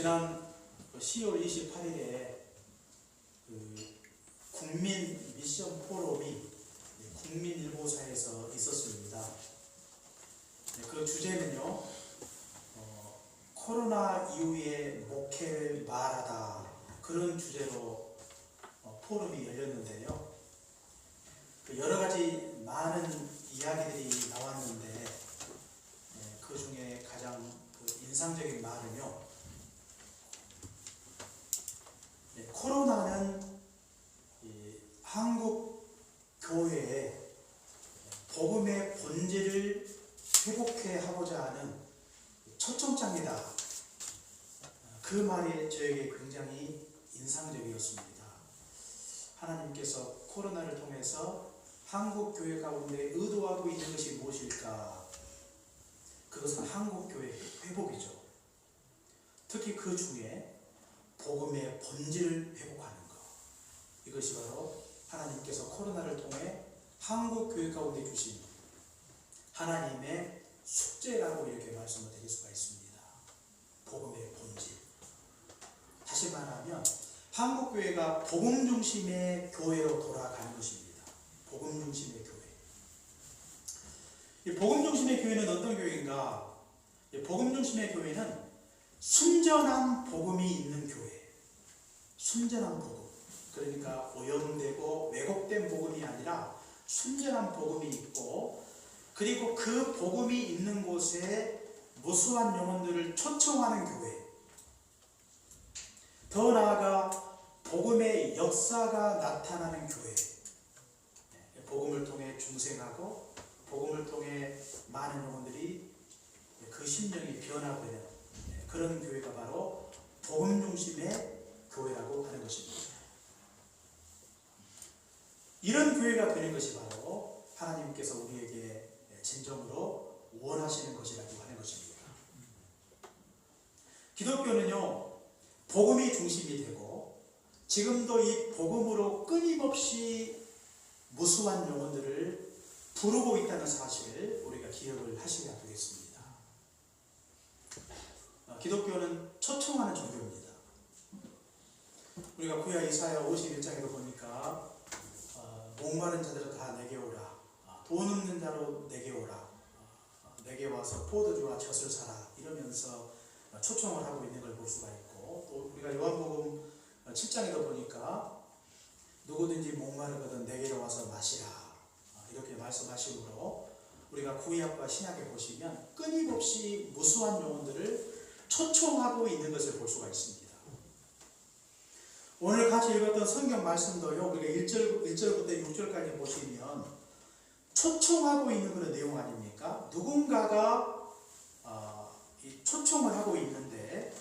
지난 10월 28일에 국민 미션 포럼이 국민일보사에서 있었습니다. 그 주제는요, 코로나 이후에 목회를 말하다, 그런 주제로 포럼이 열렸는데요. 여러 가지 많은 이야기들이 나왔는데 그 중에 가장 인상적인 말은요, 코로나는 한국 교회의 복음의 본질을 회복해 하고자 하는 초청장이다. 그 말이 저에게 굉장히 인상적이었습니다. 하나님께서 코로나를 통해서 한국 교회 가운데 의도하고 있는 것이 무엇일까? 그것은 한국 교회 회복이죠. 특히 그 중에 복음의 본질을 회복하는 것, 이것이 바로 하나님께서 코로나를 통해 한국 교회 가운데 주신 하나님의 숙제라고 이렇게 말씀을 드릴 수가 있습니다. 복음의 본질. 다시 말하면 한국 교회가 복음 중심의 교회로 돌아가는 것입니다. 복음 중심의 교회. 이 복음 중심의 교회는 어떤 교회인가? 이 복음 중심의 교회는 순전한 복음이 있는 교회. 순전한 복음. 그러니까 오염되고 왜곡된 복음이 아니라 순전한 복음이 있고, 그리고 그 복음이 있는 곳에 무수한 영혼들을 초청하는 교회. 더 나아가 복음의 역사가 나타나는 교회. 복음을 통해 중생하고 복음을 통해 많은 영혼들이 그 심령이 변화되는 그런 교회가 바로 복음 중심의 교회라고 하는 것입니다. 이런 교회가 되는 것이 바로 하나님께서 우리에게 진정으로 원하시는 것이라고 하는 것입니다. 기독교는요, 복음이 중심이 되고 지금도 이 복음으로 끊임없이 무수한 영혼들을 부르고 있다는 사실을 우리가 기억을 하셔야 되겠습니다. 기독교는 초청하는 종교입니다. 우리가 구약 이사야 51장에도 보니까 목마른 자들을 다 내게 오라, 돈 없는 자로 내게 오라, 내게 와서 포도주와 젖을 사라, 이러면서 초청을 하고 있는 걸 볼 수가 있고, 또 우리가 요한복음 7장에도 보니까 누구든지 목마르거든 내게로 와서 마시라, 이렇게 말씀하시므로 우리가 구약과 신약에 보시면 끊임없이 무수한 영혼들을 초청하고 있는 것을 볼 수가 있습니다. 오늘 같이 읽었던 성경 말씀도요, 우리가 1절부터 6절까지 보시면 초청하고 있는 그런 내용 아닙니까? 누군가가 이 초청을 하고 있는데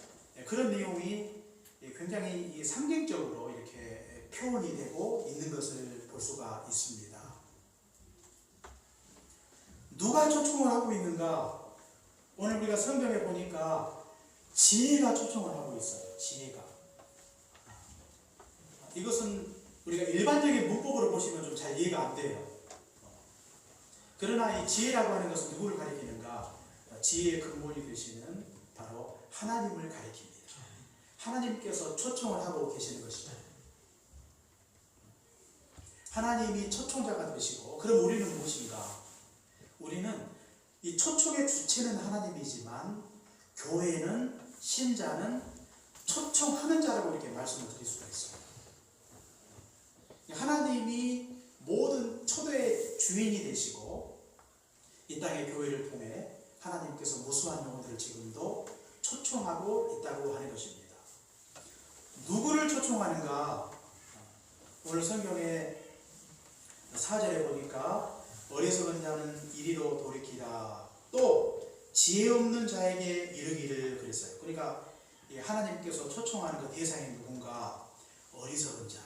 그런 내용이 굉장히 상징적으로 이렇게 표현이 되고 있는 것을 볼 수가 있습니다. 누가 초청을 하고 있는가? 오늘 우리가 성경에 보니까 지혜가 초청을 하고 있어요. 지혜가. 이것은 우리가 일반적인 문법으로 보시면 좀 잘 이해가 안 돼요. 그러나 이 지혜라고 하는 것은 누구를 가리키는가? 지혜의 근본이 되시는 바로 하나님을 가리킵니다. 하나님께서 초청을 하고 계시는 것이죠. 하나님이 초청자가 되시고, 그럼 우리는 무엇인가? 우리는 이 초청의 주체는 하나님이지만 교회는, 신자는 초청하는 자라고 이렇게 말씀을 드릴 수가 있어요. 하나님이 모든 초대의 주인이 되시고 이 땅의 교회를 통해 하나님께서 무수한 영혼들을 지금도 초청하고 있다고 하는 것입니다. 누구를 초청하는가? 오늘 성경의 4절에 보니까 어리석은 자는 이리로 돌이키라, 또 지혜 없는 자에게 이르기를 그랬어요. 그러니까 하나님께서 초청하는 그 대상이 누군가? 어리석은 자,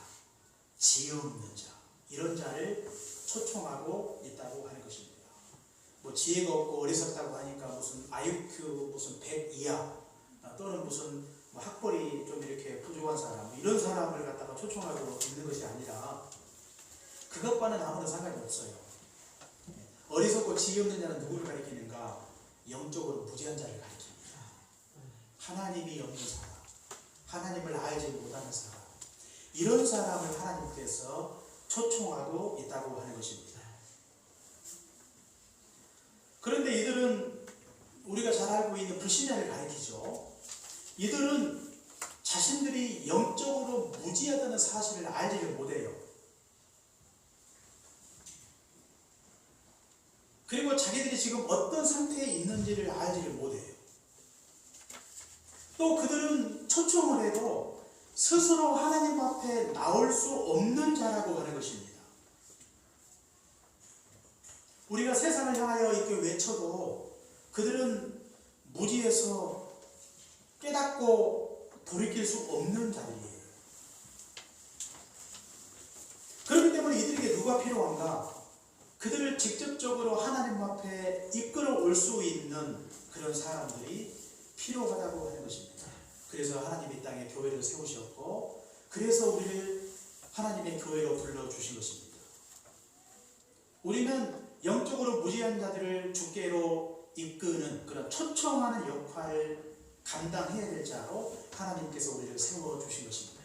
지혜 없는 자, 이런 자를 초청하고 있다고 하는 것입니다. 뭐 지혜가 없고 어리석다고 하니까 무슨 IQ 무슨 100 이하, 또는 무슨 학벌이 좀 이렇게 부족한 사람, 이런 사람을 갖다가 초청하고 있는 것이 아니라 그것과는 아무런 상관이 없어요. 어리석고 지혜 없는 자는 누구를 가리키는가? 영적으로 무지한 자를 가리킵니다. 하나님이 없는 사람, 하나님을 알지 못하는 사람, 이런 사람을 하나님께서 초청하고 있다고 하는 것입니다. 그런데 이들은 우리가 잘 알고 있는 불신자를 가리키죠. 이들은 자신들이 영적으로 무지하다는 사실을 알지를 못해요. 그리고 자기들이 지금 어떤 상태에 있는지를 알지를 못해요. 또 그들은 초청을 해도 스스로 하나님 앞에 나올 수 없는 자라고 하는 것입니다. 우리가 세상을 향하여 이렇게 외쳐도 그들은 무지해서 깨닫고 돌이킬 수 없는 자들이에요. 그렇기 때문에 이들에게 누가 필요한가? 그들을 직접적으로 하나님 앞에 이끌어올 수 있는 그런 사람들이 필요하다고 하는 것입니다. 그래서 하나님이 이 땅에 교회를 세우셨고, 그래서 우리를 하나님의 교회로 불러주신 것입니다. 우리는 영적으로 무지한 자들을 주께로 이끄는 그런 초청하는 역할을 감당해야 될 자로 하나님께서 우리를 세워주신 것입니다.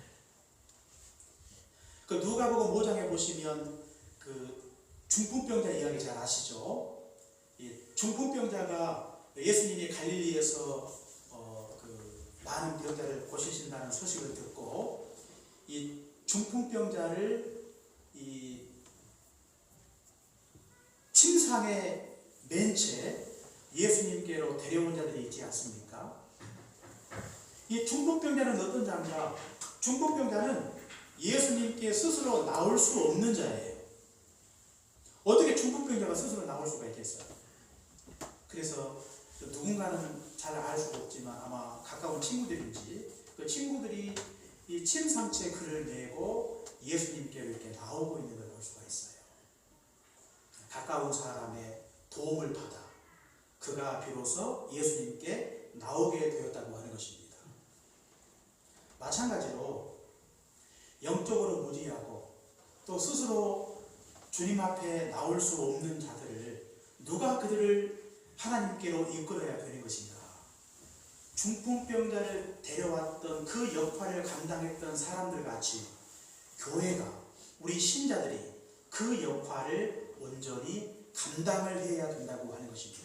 그 누가복음 5장에 보시면 그 중풍병자 이야기 잘 아시죠? 중풍병자가 예수님이 갈릴리에서 많은 병자를 고치신다는 소식을 듣고 이 중풍병자를 이 침상에 맨 채 예수님께로 데려온 자들이 있지 않습니까? 이 중풍병자는 어떤 자인가? 중풍병자는 예수님께 스스로 나올 수 없는 자예요. 어떻게 중풍병자가 스스로 나올 수가 있겠어요? 그래서 누군가는 잘 알 수가 없지만 아마 가까운 친구들인지 그 친구들이 이 침상채 글을 내고 예수님께 이렇게 나오고 있는 걸 볼 수가 있어요. 가까운 사람의 도움을 받아 그가 비로소 예수님께 나오게 되었다고 하는 것입니다. 마찬가지로 영적으로 무지하고 또 스스로 주님 앞에 나올 수 없는 자들을 누가 그들을 하나님께로 이끌어야 되는 것인가? 중풍병자를 데려왔던 그 역할을 감당했던 사람들 같이 교회가, 우리 신자들이 그 역할을 온전히 감당을 해야 된다고 하는 것입니다.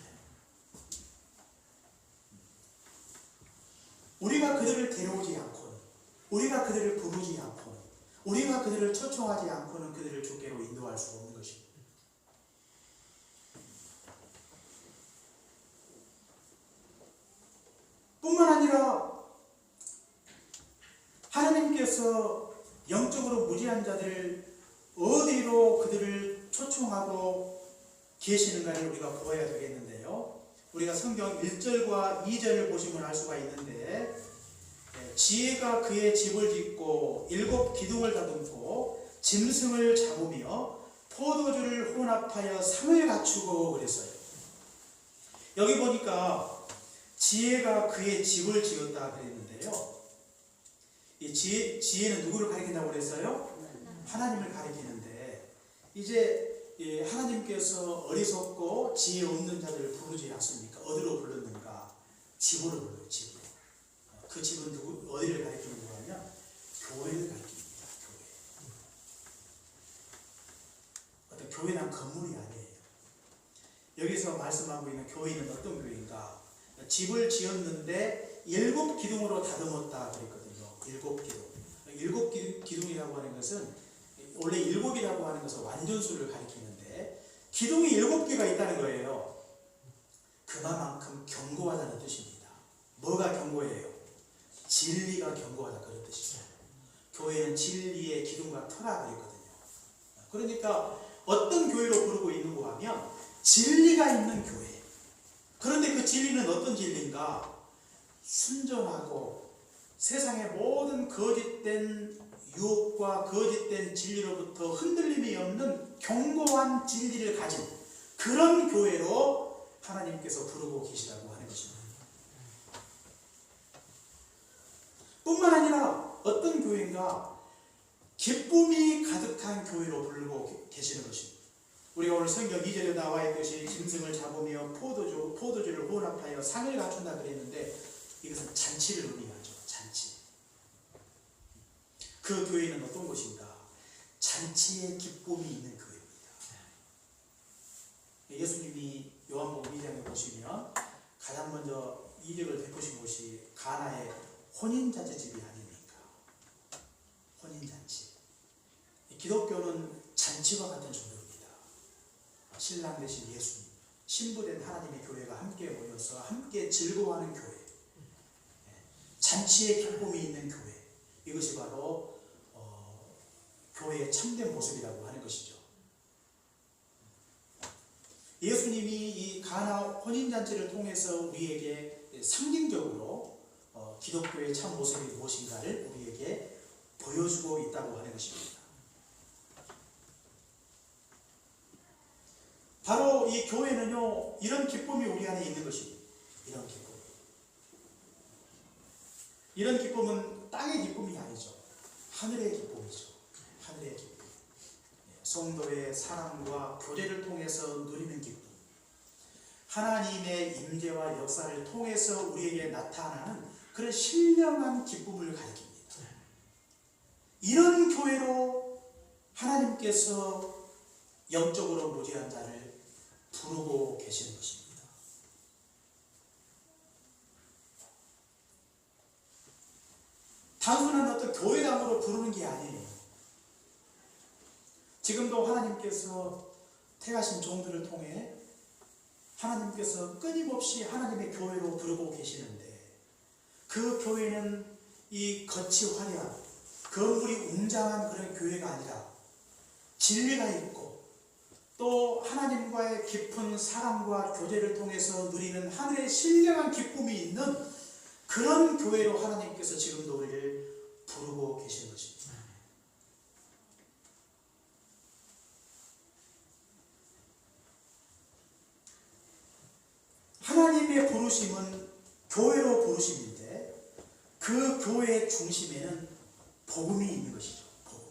우리가 그들을 데려오지 않고는, 우리가 그들을 부르지 않고는, 우리가 그들을 초청하지 않고는 그들을 주께로 인도할 수 없는 것입니다. 뿐만 아니라 하나님께서 영적으로 무지한 자들을 어디로 그들을 초청하고 계시는가를 우리가 보아야 되겠는데요. 우리가 성경 1절과 2절을 보시면 알 수가 있는데, 지혜가 그의 집을 짓고 7 기둥을 다듬고 짐승을 잡으며 포도주를 혼합하여 상을 갖추고 그랬어요. 여기 보니까 지혜가 그의 집을 지었다 그랬는데요. 이 지혜는 누구를 가리킨다고 그랬어요? 하나님을 가리키는데, 이제 하나님께서 어리석고 지혜 없는 자들을 부르지 않습니까? 어디로 불렀는가? 집으로 불러요. 집으로. 그 집은 어디를 가리키는 거냐면 교회를 가리킵니다. 교회. 어떤 교회란 건물이 아니에요. 여기서 말씀하고 있는 교회는 어떤 교회인가? 집을 지었는데 7 기둥으로 다듬었다 그랬거든요. 7 기둥. 7 기둥이라고 하는 것은, 원래 7이라고 하는 것은 완전수를 가리키는데 기둥이 7개가 있다는 거예요. 그만큼 견고하다는 뜻입니다. 뭐가 견고해요? 진리가 견고하다 그런 뜻이죠. 교회는 진리의 기둥과 터라 그랬거든요. 그러니까 어떤 교회로 부르고 있는 거 하면 진리가 있는 교회. 그런데 그 진리는 어떤 진리인가? 순전하고 세상의 모든 거짓된 유혹과 거짓된 진리로부터 흔들림이 없는 견고한 진리를 가진 그런 교회로 하나님께서 부르고 계시다고 하는 것입니다. 뿐만 아니라 어떤 교회인가? 기쁨이 가득한 교회로 부르고 계시는 것입니다. 우리가 오늘 성경 2절에 나와 있듯이 짐승을 잡으며 포도주를 혼합하여 상을 갖춘다 그랬는데, 이것은 잔치를 의미하죠. 잔치. 그 교회는 어떤 곳인가? 잔치의 기쁨이 있는 교회입니다. 예수님이 요한복음 2장에 보시면 가장 먼저 이력을 베푸신 곳이 가나의 혼인잔치집이 아닙니까? 혼인잔치. 기독교는 잔치와 같은 종교입니다. 신랑 되신 예수님, 신부된 하나님의 교회가 함께 모여서 함께 즐거워하는 교회, 잔치의 기쁨이 있는 교회, 이것이 바로 교회의 참된 모습이라고 하는 것이죠. 예수님이 이 가나 혼인잔치를 통해서 우리에게 상징적으로 기독교의 참 모습이 무엇인가를 우리에게 보여주고 있다고 하는 것입니다. 바로 이 교회는요, 이런 기쁨이 우리 안에 있는 것입니다. 이런 기쁨. 이런 기쁨은 땅의 기쁨이 아니죠. 하늘의 기쁨이죠. 하늘의 기쁨. 성도의 사랑과 교제를 통해서 누리는 기쁨. 하나님의 임재와 역사를 통해서 우리에게 나타나는 그런 신령한 기쁨을 가리킵니다. 이런 교회로 하나님께서 영적으로 무지한 자를 부르고 계시는 것입니다. 단순한 어떤 교회당으로 부르는 게 아니에요. 지금도 하나님께서 택하신 종들을 통해 하나님께서 끊임없이 하나님의 교회로 부르고 계시는데, 그 교회는 이 겉이 화려한 건물이 웅장한 그런 교회가 아니라 진리가 있고 또 하나님과의 깊은 사랑과 교제를 통해서 누리는 하늘의 신령한 기쁨이 있는 그런 교회로 하나님께서 지금도 우리를 부르고 계신 것입니다. 하나님의 부르심은 교회로 부르심인데, 그 교회의 중심에는 복음이 있는 것이죠. 복음.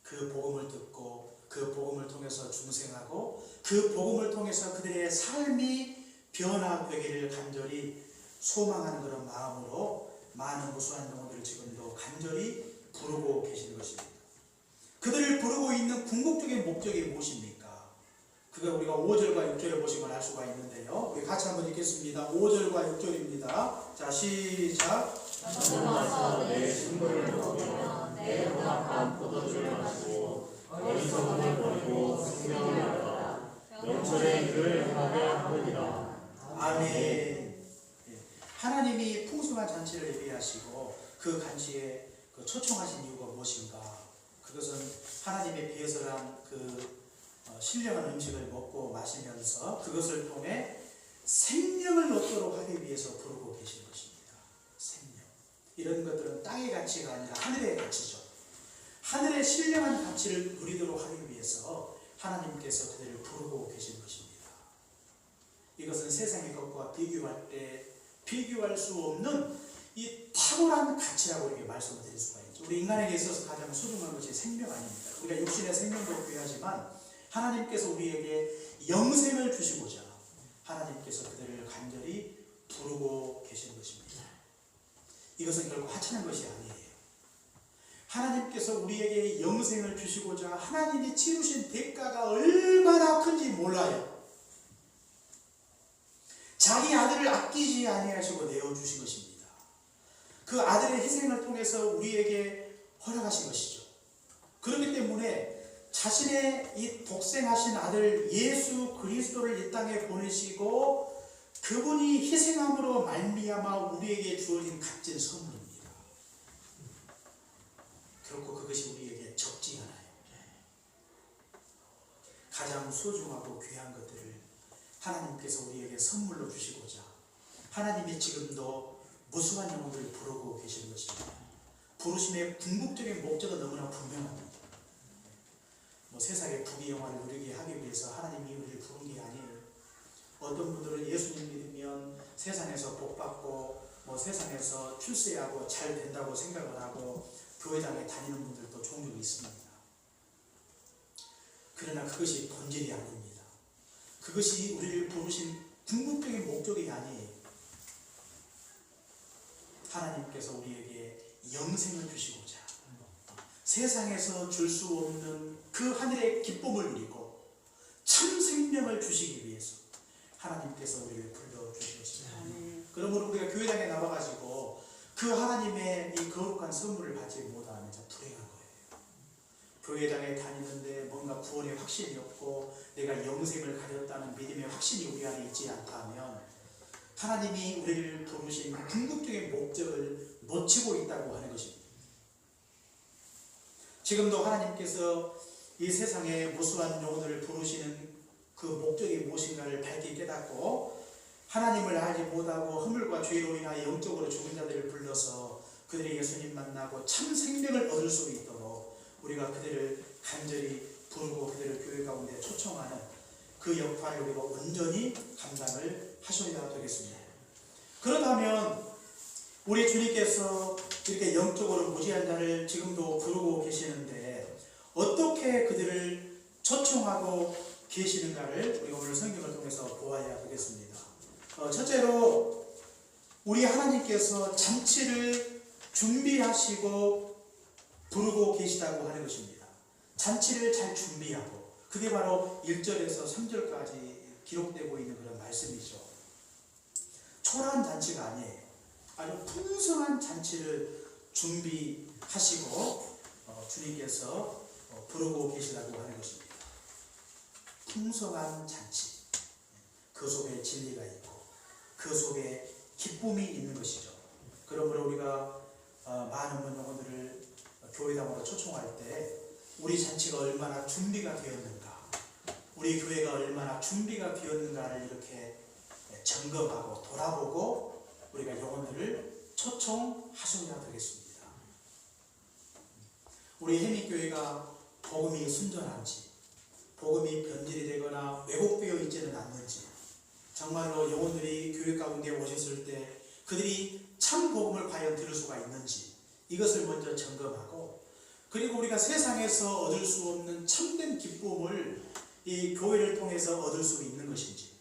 그 복음을 듣고 그 복음을 통해서 중생하고 그 복음을 통해서 그들의 삶이 변화되기를 간절히 소망하는 그런 마음으로 많은 무수한 영혼들을 지금도 간절히 부르고 계시는 것입니다. 그들을 부르고 있는 궁극적인 목적이 무엇입니까? 그가 우리가 5절과 6절에 보시면 알 수가 있는데요. 우리 같이 한번 읽겠습니다. 5절과 6절입니다. 자, 시작. 와서 내 신부를 먹으며 내 혼합한 포도주를 마시고 어리석음을 버리고 생명을 얻어라. 명철의 일을 행하게 하느니라. 아멘. 하나님이 풍성한 잔치를 예비하시고 그 잔치에 초청하신 이유가 무엇인가? 그것은 하나님의 비해서란 신령한 음식을 먹고 마시면서 그것을 통해 생명을 얻도록 하기 위해서 부르고 계신 것입니다. 생명. 이런 것들은 땅의 가치가 아니라 하늘의 가치죠. 하늘의 신령한 가치를 누리도록 하기 위해서 하나님께서 그들을 부르고 계신 것입니다. 이것은 세상의 것과 비교할 수 없는 이 탁월한 가치라고 이렇게 말씀을 드릴 수가 있죠. 우리 인간에게 있어서 가장 소중한 것이 생명 아닙니다. 우리가 육신의 생명도 귀하지만 하나님께서 우리에게 영생을 주시고자 하나님께서 그들을 간절히 부르고 계시는 것입니다. 이것은 결국 하찮은 것이 아니에요. 하나님께서 우리에게 영생을 주시고자 하나님이 치르신 대가가 얼마나 큰지 몰라요. 자기 아들을 아끼지 아니하시고 내어주신 것입니다. 그 아들의 희생을 통해서 우리에게 허락하신 것이죠. 그렇기 때문에 자신의 이 독생하신 아들 예수 그리스도를 이 땅에 보내시고 그분이 희생함으로 말미암아 우리에게 주어진 값진 선물입니다. 결코 그것이 우리에게 적지 않아요. 가장 소중하고 귀한 것들을 하나님께서 우리에게 선물로 주시고자 하나님이 지금도 무수한 영혼들을 부르고 계시는 것입니다. 부르심의 궁극적인 목적은 너무나 분명합니다. 세상의 부귀영화를 누리게 하기 위해서 하나님이 우리를 부른 게 아니에요. 어떤 분들은 예수님 믿으면 세상에서 복받고 세상에서 출세하고 잘 된다고 생각을 하고 교회당에 다니는 분들도 종종 있습니다. 그러나 그것이 본질이 아닙니다. 그것이 우리를 부르신 궁극적인 목적이 아니에요. 하나님께서 우리에게 영생을 주시고자 세상에서 줄 수 없는 그 하늘의 기쁨을 누리고 참 생명을 주시기 위해서 하나님께서 우리를 불러주신 것입니다. 그러므로 우리가 교회당에 나와가지고 그 하나님의 이 거룩한 선물을 받지 못하면 참 불행한 거예요. 교회당에 다니는데 뭔가 구원의 확신이 없고 내가 영생을 가졌다는 믿음의 확신이 우리 안에 있지 않다면 하나님이 우리를 부르신 궁극적인 목적을 놓치고 있다고 하는 것입니다. 지금도 하나님께서 이 세상에 무수한 영혼을 부르시는 그 목적이 무엇인가를 밝게 깨닫고 하나님을 알지 못하고 허물과 죄로 인하여 영적으로 죽은 자들을 불러서 그들이 예수님 만나고 참 생명을 얻을 수 있도록 우리가 그들을 간절히 부르고 그들을 교회 가운데 초청하는 그 역할을 우리가 온전히 감당을 하셔야 되겠습니다. 그렇다면 우리 주님께서 이렇게 영적으로 무지한 자를 지금도 부르고 계시는데 어떻게 그들을 초청하고 계시는가를 우리가 오늘 성경을 통해서 보아야 되겠습니다. 첫째로 우리 하나님께서 잔치를 준비하시고 부르고 계시다고 하는 것입니다. 잔치를 잘 준비하고 그게 바로 1절에서 3절까지 기록되고 있는 그런 말씀이죠. 초라한 잔치가 아니에요. 아주 풍성한 잔치를 준비하시고 주님께서 부르고 계시다고 하는 것입니다. 풍성한 잔치, 그 속에 진리가 있고 그 속에 기쁨이 있는 것이죠. 그러므로 우리가 많은 영혼들을 교회당으로 초청할 때 우리 잔치가 얼마나 준비가 되었는가, 우리 교회가 얼마나 준비가 되었는가를 이렇게 점검하고 돌아보고 우리가 영혼들을 초청하셔야 되겠습니다. 우리 해미교회가 복음이 순전한지, 복음이 변질이 되거나 왜곡되어 있지는 않는지, 정말로 영혼들이 교회 가운데 오셨을 때 그들이 참 복음을 과연 들을 수가 있는지 이것을 먼저 점검하고, 그리고 우리가 세상에서 얻을 수 없는 참된 기쁨을 이 교회를 통해서 얻을 수 있는 것인지,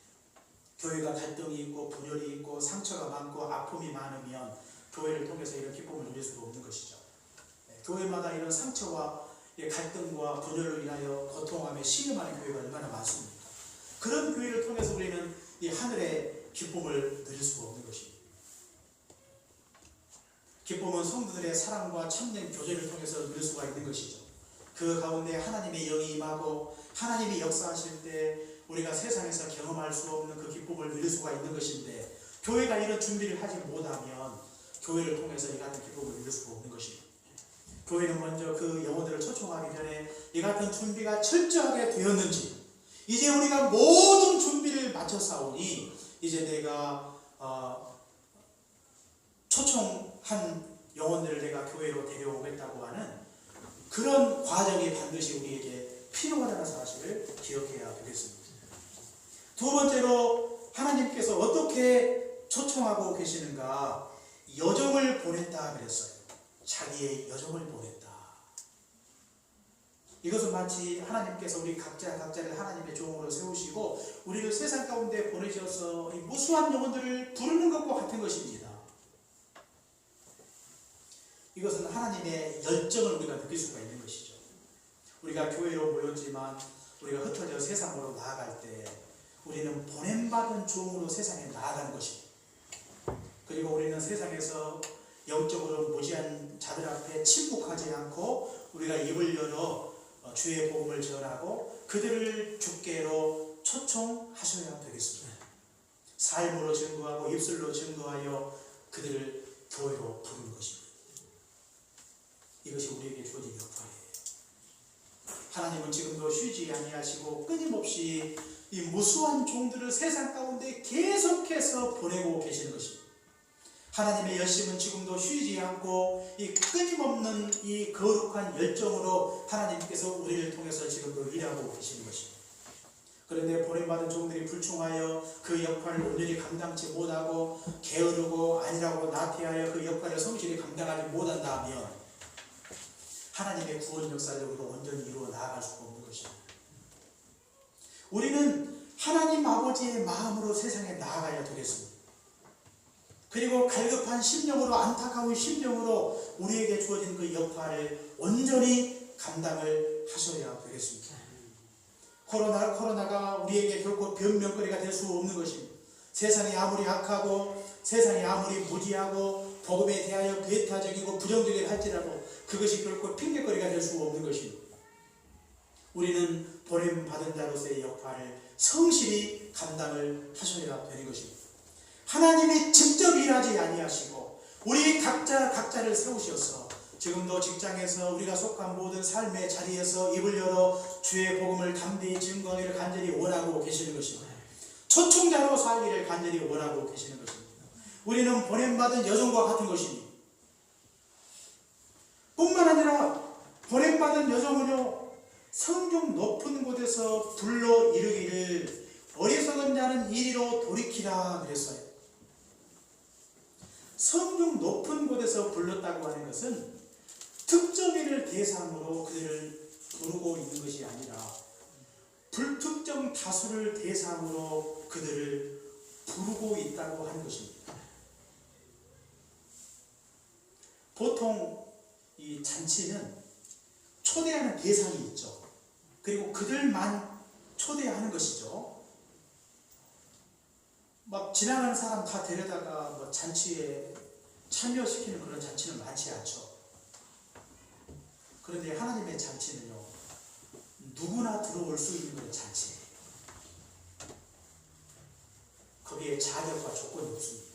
교회가 갈등이 있고 분열이 있고 상처가 많고 아픔이 많으면 교회를 통해서 이런 기쁨을 누릴 수가 없는 것이죠. 교회마다 이런 상처와 갈등과 분열을 인하여 고통하며 신음하는 교회가 얼마나 많습니까? 그런 교회를 통해서 우리는 이 하늘의 기쁨을 누릴 수가 없는 것입니다. 기쁨은 성도들의 사랑과 참된 교제를 통해서 누릴 수가 있는 것이죠. 그 가운데 하나님의 영이 임하고 하나님이 역사하실 때 우리가 세상에서 경험할 수 없는 그 기쁨을 누릴 수가 있는 것인데, 교회가 이런 준비를 하지 못하면 교회를 통해서 이 같은 기쁨을 누릴 수가 없는 것입니다. 교회는 먼저 그 영혼들을 초청하기 전에 이 같은 준비가 철저하게 되었는지, 이제 우리가 모든 준비를 마쳤사오니 이제 내가 초청한 영혼들을 내가 교회로 데려오겠다고 하는 그런 과정이 반드시 우리에게 필요하다는 사실을 기억해야 되겠습니다. 두 번째로 하나님께서 어떻게 초청하고 계시는가? 여정을 보냈다 그랬어요. 자기의 여정을 보냈다. 이것은 마치 하나님께서 우리 각자를 하나님의 종으로 세우시고 우리를 세상 가운데 보내셔서 이 무수한 영혼들을 부르는 것과 같은 것입니다. 이것은 하나님의 열정을 우리가 느낄 수가 있는 것이죠. 우리가 교회로 모였지만 우리가 흩어져 세상으로 나아갈 때 우리는 보냄받은 종으로 세상에 나아가는 것입니다. 그리고 우리는 세상에서 영적으로 무지한 자들 앞에 침묵하지 않고 우리가 입을 열어 주의 복음을 전하고 그들을 주께로 초청하셔야 되겠습니다. 삶으로 증거하고 입술로 증거하여 그들을 교회로 부르는 것입니다. 이것이 우리에게 주어진 역할이에요. 하나님은 지금도 쉬지 아니하시고 끊임없이 이 무수한 종들을 세상 가운데 계속해서 보내고 계시는 것입니다. 하나님의 열심은 지금도 쉬지 않고 이 끊임없는 이 거룩한 열정으로 하나님께서 우리를 통해서 지금도 일하고 계시는 것입니다. 그런데 보냄받은 종들이 불충하여 그 역할을 온전히 감당치 못하고 게으르고 아니라고 나태하여 그 역할을 성실히 감당하지 못한다면 하나님의 구원 역사를 우리가 온전히 이루어 나아갈 수가 없는 것입니다. 우리는 하나님 아버지의 마음으로 세상에 나아가야 되겠습니다. 그리고 갈급한 심령으로, 안타까운 심령으로 우리에게 주어진 그 역할을 온전히 감당을 하셔야 되겠습니다. 코로나가 우리에게 결코 변명거리가 될 수 없는 것입니다. 세상이 아무리 악하고 세상이 아무리 무지하고 복음에 대하여 배타적이고 부정적이라 할지라도 그것이 결코 핑계거리가 될 수 없는 것입니다. 우리는 보냄받은 자로서의 역할을 성실히 감당을 하셔야 되는 것입니다. 하나님이 직접 일하지 아니하시고 우리 각자를 세우셔서 지금도 직장에서 우리가 속한 모든 삶의 자리에서 입을 열어 주의 복음을 담대히 증거하기를 간절히 원하고 계시는 것입니다. 초청자로 살기를 간절히 원하고 계시는 것입니다. 우리는 보냄받은 여종과 같은 것입니다. 뿐만 아니라 보냄받은 여종은요, 성중 높은 곳에서 불러 이르기를 어리석은 자는 이리로 돌이키라 그랬어요. 성중 높은 곳에서 불렀다고 하는 것은 특정인을 대상으로 그들을 부르고 있는 것이 아니라 불특정 다수를 대상으로 그들을 부르고 있다고 하는 것입니다. 보통 이 잔치는 초대하는 대상이 있죠. 그리고 그들만 초대하는 것이죠. 막 지나가는 사람 다 데려다가 뭐 잔치에 참여시키는 그런 잔치는 많지 않죠. 그런데 하나님의 잔치는요, 누구나 들어올 수 있는 그런 잔치예요. 거기에 자격과 조건이 없습니다.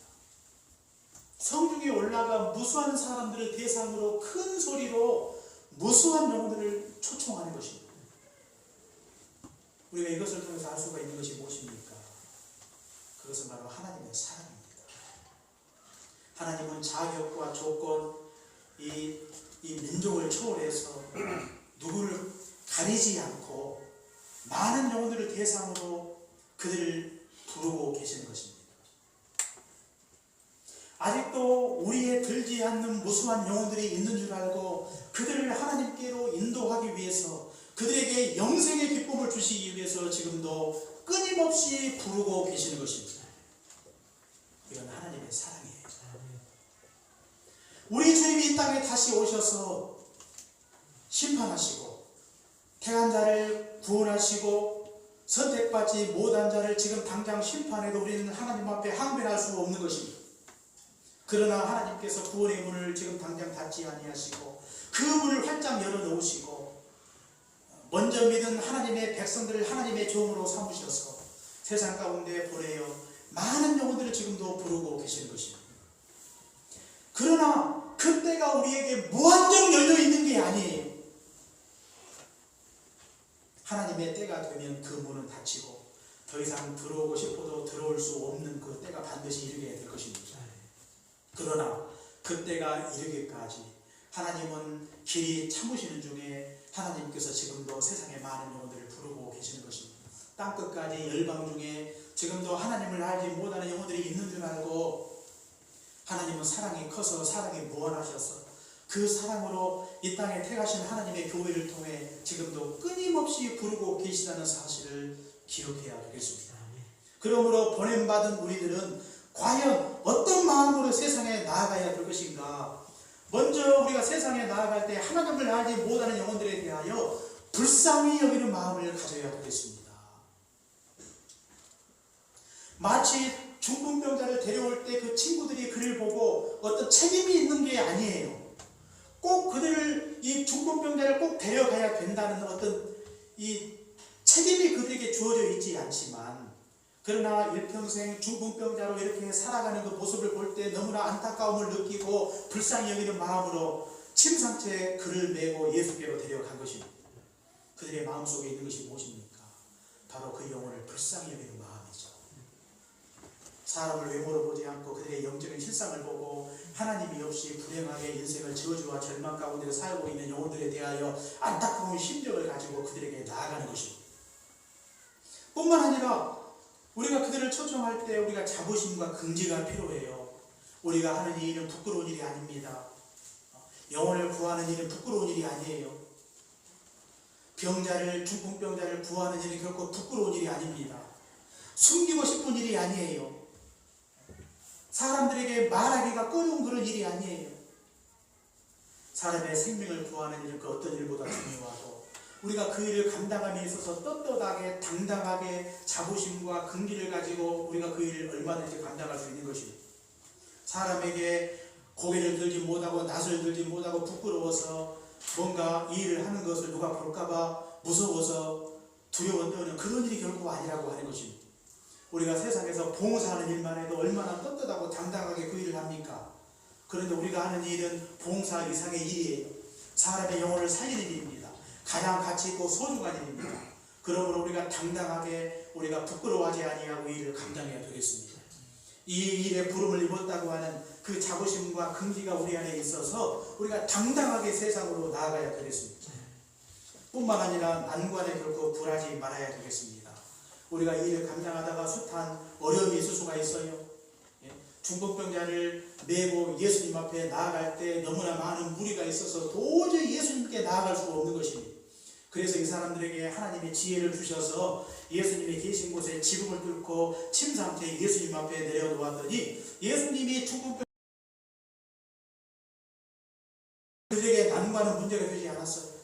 성중에 올라가 무수한 사람들을 대상으로 큰 소리로 무수한 영혼들을 초청하는 것입니다. 우리가 이것을 통해서 알 수가 있는 것이 무엇입니까? 그것은 바로 하나님의 사랑입니다. 하나님은 자격과 조건, 이 민족을 초월해서 누구를 가리지 않고 많은 영혼들을 대상으로 그들을 부르고 계시는 것입니다. 아직도 우리에 들지 않는 무수한 영혼들이 있는 줄 알고 그들을 하나님께로 인도하기 위해서, 그들에게 영생의 기쁨을 주시기 위해서 지금도 끊임없이 부르고 계시는 것입니다. 이건 하나님의 사랑이에요. 우리 주님이 이 땅에 다시 오셔서 심판하시고 택한 자를 구원하시고 선택받지 못한 자를 지금 당장 심판해도 우리는 하나님 앞에 항변할 수 없는 것입니다. 그러나 하나님께서 구원의 문을 지금 당장 닫지 아니하시고 그 문을 활짝 열어놓으시고 먼저 믿은 하나님의 백성들을 하나님의 종으로 삼으셔서 세상 가운데 보내어 많은 영혼들을 지금도 부르고 계시는 것입니다. 그러나 그 때가 우리에게 무한정 열려있는 게 아니에요. 하나님의 때가 되면 그 문은 닫히고 더 이상 들어오고 싶어도 들어올 수 없는 그 때가 반드시 이르게 될 것입니다. 그러나 그 때가 이르기까지 하나님은 길이 참으시는 중에 하나님께서 지금도 세상의 많은 영혼들을 부르고 계시는 것입니다. 땅끝까지 열방 중에 지금도 하나님을 알지 못하는 영혼들이 있는 줄 알고 하나님은 사랑이 커서 사랑이 무한하셔서 그 사랑으로 이 땅에 택하신 하나님의 교회를 통해 지금도 끊임없이 부르고 계시다는 사실을 기억해야 되겠습니다. 그러므로 보냄받은 우리들은 과연 어떤 마음으로 세상에 나아가야 될 것인가? 먼저 우리가 세상에 나아갈 때 하나님을 알지 못하는 영혼들에 대하여 불쌍히 여기는 마음을 가져야 되겠습니다. 마치 중풍병자를 데려올 때 그 친구들이 그를 보고 어떤 책임이 있는 게 아니에요. 꼭 그들을, 이 중풍병자를 꼭 데려가야 된다는 어떤 이 책임이 그들에게 주어져 있지 않지만, 그러나 일평생 중풍병자로 이렇게 살아가는 그 모습을 볼 때 너무나 안타까움을 느끼고 불쌍히 여기는 마음으로 침상채 그를 메고 예수께로 데려간 것입니다. 그들의 마음속에 있는 것이 무엇입니까? 바로 그 영혼을 불쌍히 여기는 마음이죠. 사람을 외모로 보지 않고 그들의 영적인 실상을 보고 하나님이 없이 불행하게 인생을 저주와 절망 가운데 살고 있는 영혼들에 대하여 안타까운 심정을 가지고 그들에게 나아가는 것입니다. 뿐만 아니라 우리가 그들을 초청할 때 우리가 자부심과 긍지가 필요해요. 우리가 하는 이 일은 부끄러운 일이 아닙니다. 영혼을 구하는 일은 부끄러운 일이 아니에요. 병자를, 중풍병자를 구하는 일은 결코 부끄러운 일이 아닙니다. 숨기고 싶은 일이 아니에요. 사람들에게 말하기가 꺼려운 그런 일이 아니에요. 사람의 생명을 구하는 일, 그 어떤 일보다 중요하고 우리가 그 일을 감당함에 있어서 떳떳하게 당당하게 자부심과 긍기를 가지고 우리가 그 일을 얼마든지 감당할 수 있는 것입니다. 사람에게 고개를 들지 못하고 낯을 들지 못하고 부끄러워서 뭔가 이 일을 하는 것을 누가 볼까봐 무서워서 두려워 떠는 그런 일이 결코 아니라고 하는 것입니다. 우리가 세상에서 봉사하는 일만 해도 얼마나 떳떳하고 당당하게 그 일을 합니까? 그런데 우리가 하는 일은 봉사 이상의 일이에요. 사람의 영혼을 살리는 일입니다. 가장 가치 있고 소중한 일입니다. 그러므로 우리가 당당하게 우리가 부끄러워하지 아니하고 이 일을 감당해야 되겠습니다. 이 일에 부름을 입었다고 하는 그 자부심과 긍지가 우리 안에 있어서 우리가 당당하게 세상으로 나아가야 되겠습니다. 뿐만 아니라 난관에 결코 굴하지 말아야 되겠습니다. 우리가 이 일을 감당하다가 숱한 어려움이 있을 수가 있어요. 중풍병자를 메고 예수님 앞에 나아갈 때 너무나 많은 무리가 있어서 도저히 예수님께 나아갈 수가 없는 것입니다. 그래서 이 사람들에게 하나님의 지혜를 주셔서 예수님이 계신 곳에 지붕을 뚫고 침상태에 예수님 앞에 내려놓았더니 예수님이 중풍병 그들에게 난관은 문제가 되지 않았어요.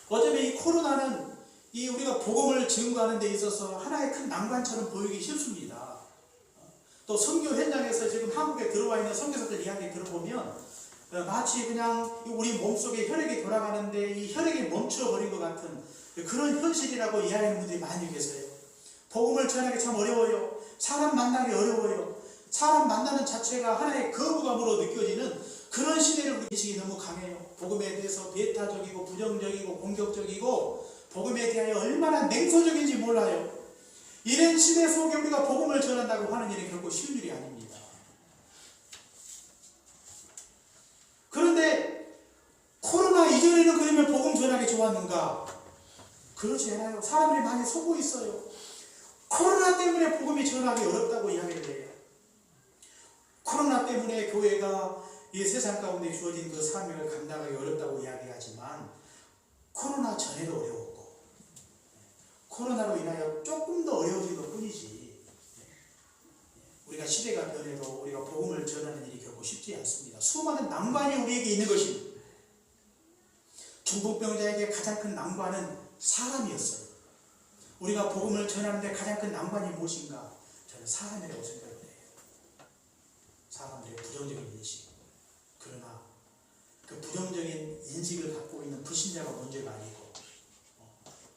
어쩌면 이 코로나는 이 우리가 복음을 증거하는 데 있어서 하나의 큰 난관처럼 보이기 쉽습니다. 또 선교 현장에서 지금 한국에 들어와 있는 선교사들 이야기 들어보면 마치 그냥 우리 몸속에 혈액이 돌아가는데 이 혈액이 멈춰버린 것 같은 그런 현실이라고 이야기하는 분들이 많이 계세요. 복음을 전하기 참 어려워요. 사람 만나기 어려워요. 사람 만나는 자체가 하나의 거부감으로 느껴지는 그런 시대를 우리 인식이 너무 강해요. 복음에 대해서 배타적이고 부정적이고 공격적이고 복음에 대하여 얼마나 냉소적인지 몰라요. 이런 시대 속에 우리가 복음을 전한다고 하는 일이 결코 쉬운 일이 아닙니다. 그런데 코로나 이전에는 그러면 복음 전하기 좋았는가? 그렇지 않아요. 사람들이 많이 속고 있어요. 코로나 때문에 복음이 전하기 어렵다고 이야기를 해요. 코로나 때문에 교회가 이 세상 가운데 주어진 그 사명을 감당하기 어렵다고 이야기하지만 코로나 전에도 어려웠고 코로나로 인하여 조금 더 어려워진 것 뿐이지 우리가 시대가 변해도 우리가 복음을 전하는 일이 결코 쉽지 않습니다. 수많은 난관이 우리에게 있는 것입니다. 중풍병자에게 가장 큰 난관은 사람이었어요. 우리가 복음을 전하는데 가장 큰 난관이 무엇인가? 저는 사람이라고 생각을 해요. 사람들의 부정적인 인식. 그러나 그 부정적인 인식을 갖고 있는 불신자가 문제가 아니고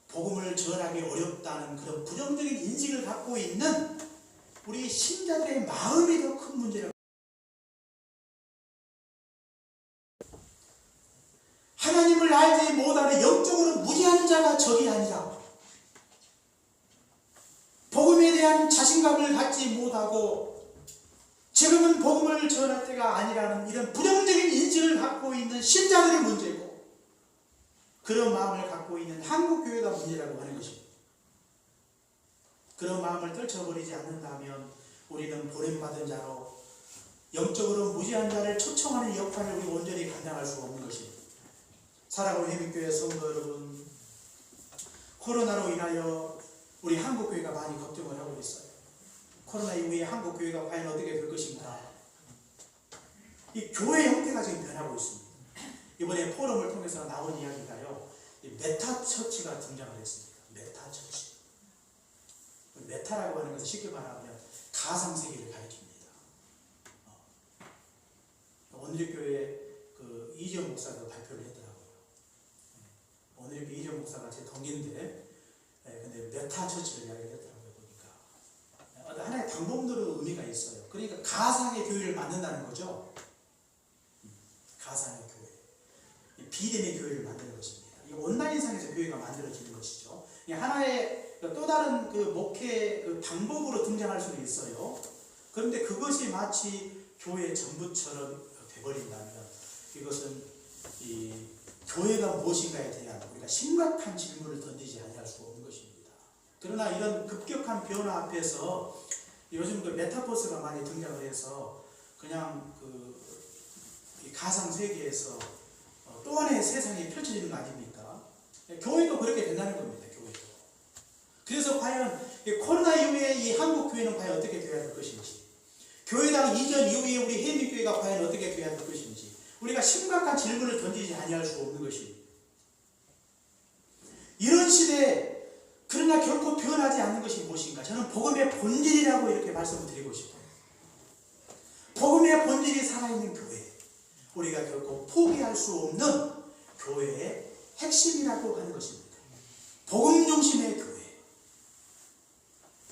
복음을 전하기 어렵다는 그런 부정적인 인식을 갖고 있는 우리 신자들의 마음이 더 큰 문제라고. 하나님을 알지 못하는 영적으로 무지한 자가 적이 아니라 복음에 대한 자신감을 갖지 못하고 지금은 복음을 전할 때가 아니라는 이런 부정적인 인식을 갖고 있는 신자들의 문제고 그런 마음을 갖고 있는 한국교회가 문제라고 하는 것입니다. 그런 마음을 떨쳐버리지 않는다면 우리는 보냄받은 자로 영적으로 무지한 자를 초청하는 역할을 우리 온전히 감당할 수가 없는 것입니다. 사랑하는 해민교회 성도 여러분, 코로나로 인하여 우리 한국교회가 많이 걱정을 하고 있어요. 코로나 이후에 한국교회가 과연 어떻게 될 것인가. 이 교회 형태가 지금 변하고 있습니다. 이번에 포럼을 통해서 나온 이야기가요, 이 메타처치가 등장을 했습니다. 메타처치. 메타라고 하는 것은 쉽게 말하면 가상세계를 가리킵니다. 오늘의 교회 그 이지영 목사도 발표를 했더라고요. 오늘의 교회 이지영 목사가 제 동기인데, 근데 메타처치를 이야기를 했더라고요. 보니까 하나의 방법으로 의미가 있어요. 그러니까 가상의 교회를 만든다는 거죠. 가상의 교회, 비대면 교회를 만드는 것입니다. 이 온라인상에서 교회가 만들어지는 것이죠. 하나의 또 다른 그 목회 그 방법으로 등장할 수도 있어요. 그런데 그것이 마치 교회 전부처럼 되버린다면 이것은 이 교회가 무엇인가에 대한 우리가 심각한 질문을 던지지 아니할 수가 없는 것입니다. 그러나 이런 급격한 변화 앞에서 요즘 그 메타버스가 많이 등장을 해서 그냥 그 가상 세계에서 또 하나의 세상이 펼쳐지는 거 아닙니까? 교회도 그렇게 된다는 겁니다. 교회도. 그래서 과연 코로나 이후에 이 한국 교회는 과연 어떻게 되어야 할 것인지, 교회당 이전 이후에 우리 해미교회가 과연 어떻게 돼야 될 것인지 우리가 심각한 질문을 던지지 아니할 수 없는 것입니다. 이런 시대에 그러나 결코 변하지 않는 것이 무엇인가? 저는 복음의 본질이라고 이렇게 말씀을 드리고 싶어요. 복음의 본질이 살아있는 교회, 우리가 결코 포기할 수 없는 교회의 핵심이라고 하는 것입니다. 복음 중심의 교회,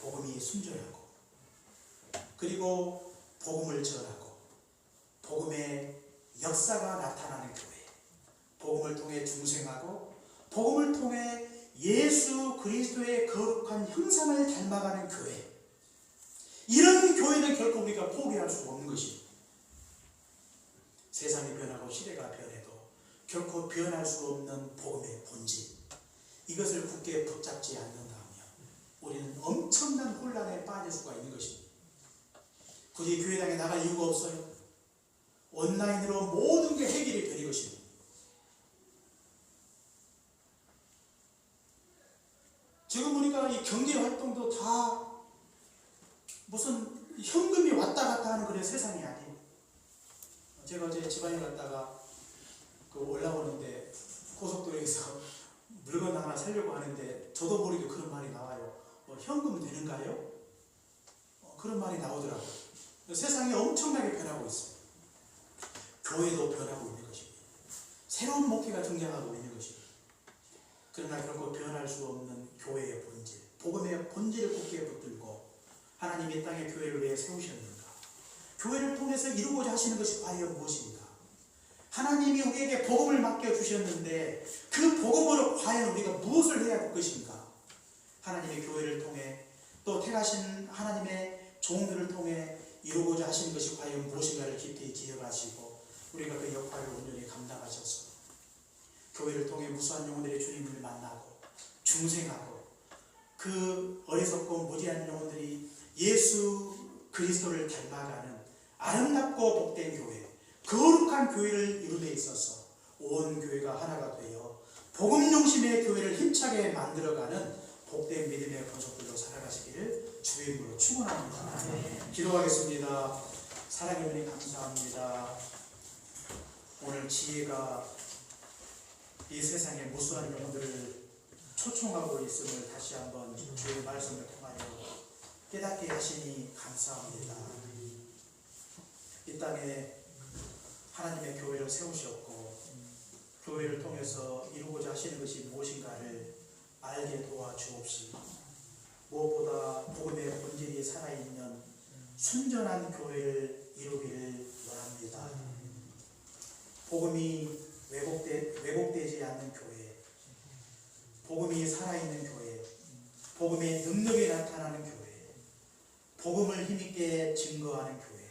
복음이 순전하고 그리고 복음을 전하고 복음의 역사가 나타나는 교회, 복음을 통해 중생하고 복음을 통해 예수 그리스도의 거룩한 형상을 닮아가는 교회, 이런 교회는 결코 우리가 포기할 수 없는 것입니다. 세상이 변하고 시대가 변해도 결코 변할 수 없는 복음의 본질, 이것을 굳게 붙잡지 않는다면 우리는 엄청난 혼란에 빠질 수가 있는 것입니다. 굳이 교회당에 나갈 이유가 없어요. 온라인으로 모든 게 해결이 되는 것입니다. 지금 보니까 이 경제활동도 다 무슨 현금이 왔다 갔다 하는 그런 세상이 아니에요. 제가 어제 지방에 갔다가 올라오는데 고속도로에서 물건 하나 사려고 하는데 저도 모르게 그런 말이 나와요. 현금 되는가요? 그런 말이 나오더라고요. 세상이 엄청나게 변하고 있어요. 교회도 변하고 있는 것입니다. 새로운 목회가 등장하고 있는 것입니다. 그러나 결코 변할 수 없는 교회의 본질, 복음의 본질을 굳게 붙들고 하나님이 땅에 교회를 왜 세우셨는가? 교회를 통해서 이루고자 하시는 것이 과연 무엇인가? 하나님이 우리에게 복음을 맡겨주셨는데 그 복음으로 과연 우리가 무엇을 해야 할 것인가? 하나님의 교회를 통해 또 택하신 하나님의 종들을 통해 이루고자 하시는 것이 과연 무엇인가를 깊이 기억하시고 우리가 그 역할을 온전히 감당하셔서 교회를 통해 무수한 영혼들의 주님을 만나고 중생하고 그 어리석고 무지한 영혼들이 예수 그리스도를 닮아가는 아름답고 복된 교회, 거룩한 교회를 이루에 있어서 온 교회가 하나가 되어 복음 중심의 교회를 힘차게 만들어가는 복된 믿음의 권속들로 살아가시기를 주의 이름으로 축원합니다. 기도하겠습니다. 사랑의 은혜 감사합니다. 오늘 지혜가 이 세상의 무수한 영혼들을 초청하고 있음을 다시 한번 주의 말씀을 통하여 깨닫게 하시니 감사합니다. 이 땅에 하나님의 교회를 세우셨고 교회를 통해서 이루고자 하시는 것이 무엇인가를 알게 도와주옵시고 무엇보다 복음의 본질이 살아있는 순전한 교회를 이루기를 원합니다. 복음이 왜곡되지 않는 교회, 복음이 살아있는 교회, 복음의 능력이 나타나는 교회, 복음을 힘있게 증거하는 교회,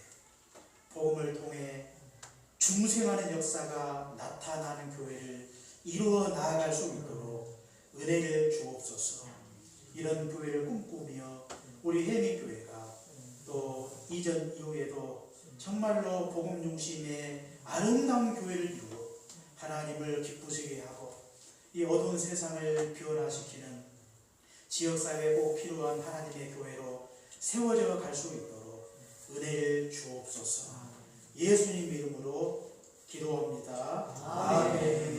복음을 통해 중생하는 역사가 나타나는 교회를 이루어 나아갈 수 있도록 은혜를 주옵소서. 이런 교회를 꿈꾸며 우리 해미교회가 또 이전 이후에도 정말로 복음 중심의 아름다운 교회를 이루어 하나님을 기쁘시게 하고 이 어두운 세상을 변화시키는 지역사회에 꼭 필요한 하나님의 교회로 세워져 갈 수 있도록 은혜를 주옵소서. 예수님 이름으로 기도합니다. 아멘.